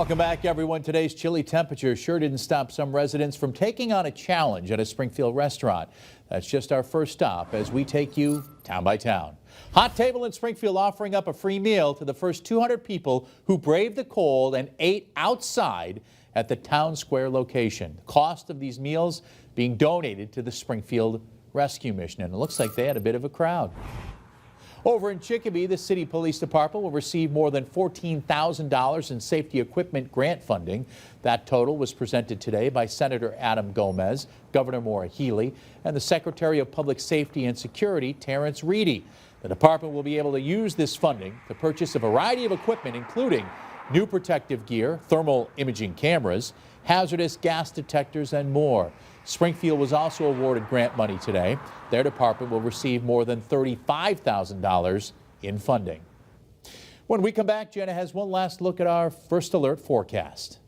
Welcome back, everyone. Today's chilly temperature sure didn't stop some residents from taking on a challenge at a Springfield restaurant. That's just our first stop as we take you town by town. Hot Table in Springfield offering up a free meal to the first 200 people who braved the cold and ate outside at the Town Square location. The cost of these meals being donated to the Springfield Rescue Mission, and it looks like they had a bit of a crowd. Over in Chicopee, the City Police Department will receive more than $14,000 in safety equipment grant funding. That total was presented today by Senator Adam Gomez, Governor Maura Healey, and the Secretary of Public Safety and Security, Terrence Reedy. The department will be able to use this funding to purchase a variety of equipment, including new protective gear, thermal imaging cameras, hazardous gas detectors, and more. Springfield was also awarded grant money today. Their department will receive more than $35,000 in funding. When we come back, Jenna has one last look at our First Alert forecast.